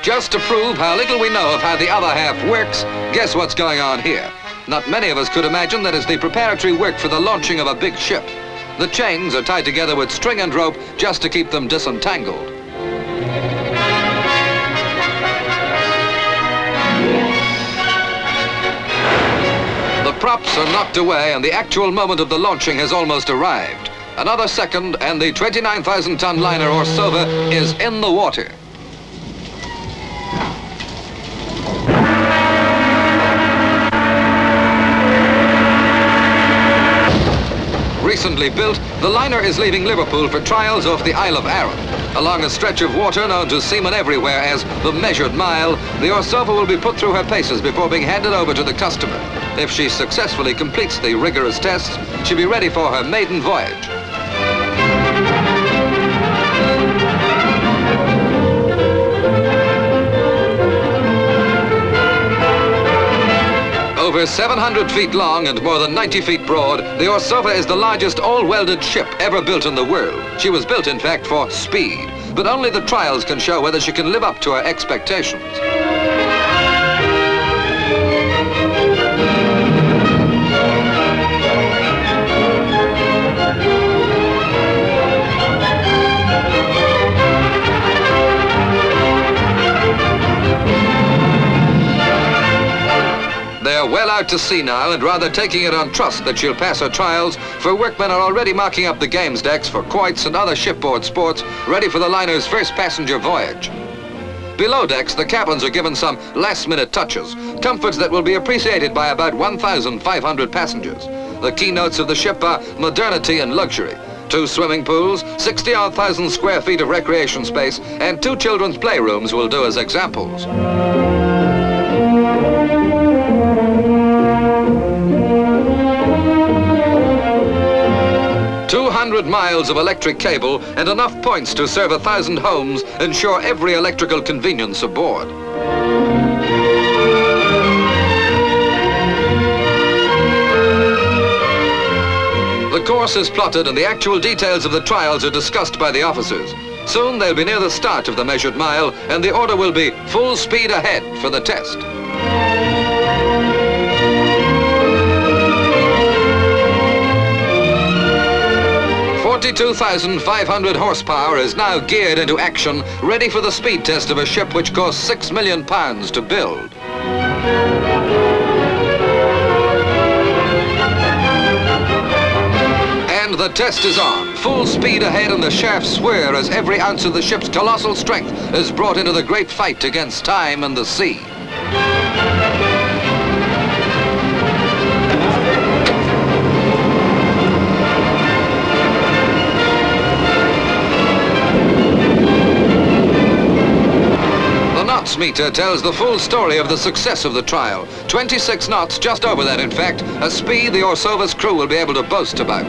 Just to prove how little we know of how the other half works, guess what's going on here? Not many of us could imagine that it's the preparatory work for the launching of a big ship. The chains are tied together with string and rope just to keep them disentangled. The props are knocked away and the actual moment of the launching has almost arrived. Another second and the 29,000-ton liner Orsova is in the water. Recently built, the liner is leaving Liverpool for trials off the Isle of Arran. Along a stretch of water known to seamen everywhere as the measured mile, the Orsova will be put through her paces before being handed over to the customer. If she successfully completes the rigorous tests, she'll be ready for her maiden voyage. Over 700 feet long and more than 90 feet broad, the Orsova is the largest all-welded ship ever built in the world. She was built, in fact, for speed, but only the trials can show whether she can live up to her expectations. They're well out to sea now and rather taking it on trust that she'll pass her trials, for workmen are already marking up the games decks for quoits and other shipboard sports ready for the liner's first passenger voyage. Below decks, the cabins are given some last-minute touches, comforts that will be appreciated by about 1,500 passengers. The keynotes of the ship are modernity and luxury. 2 swimming pools, 60-odd thousand square feet of recreation space, and 2 children's playrooms will do as examples. 200 miles of electric cable and enough points to serve 1,000 homes ensure every electrical convenience aboard. The course is plotted and the actual details of the trials are discussed by the officers. Soon they'll be near the start of the measured mile and the order will be full speed ahead for the test. 42,500 horsepower is now geared into action, ready for the speed test of a ship which cost £6 million to build. And the test is on. Full speed ahead and the shafts swear as every ounce of the ship's colossal strength is brought into the great fight against time and the sea. Meter tells the full story of the success of the trial. 26 knots, just over that in fact, a speed the Orsova's crew will be able to boast about.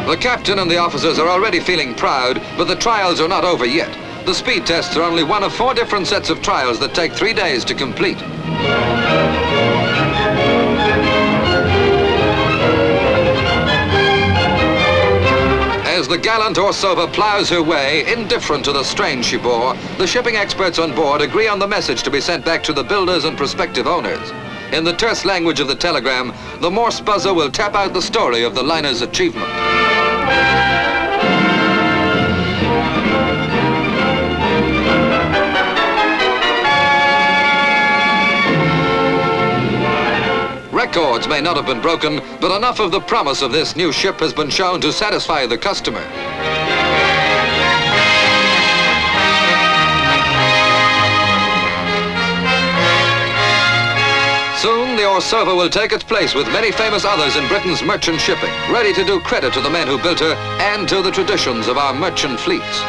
The captain and the officers are already feeling proud, but the trials are not over yet. The speed tests are only one of 4 different sets of trials that take 3 days to complete. As the gallant Orsova plows her way, indifferent to the strain she bore, the shipping experts on board agree on the message to be sent back to the builders and prospective owners. In the terse language of the telegram, the Morse buzzer will tap out the story of the liner's achievement. Records may not have been broken, but enough of the promise of this new ship has been shown to satisfy the customer. Soon the Orsova will take its place with many famous others in Britain's merchant shipping, ready to do credit to the men who built her and to the traditions of our merchant fleets.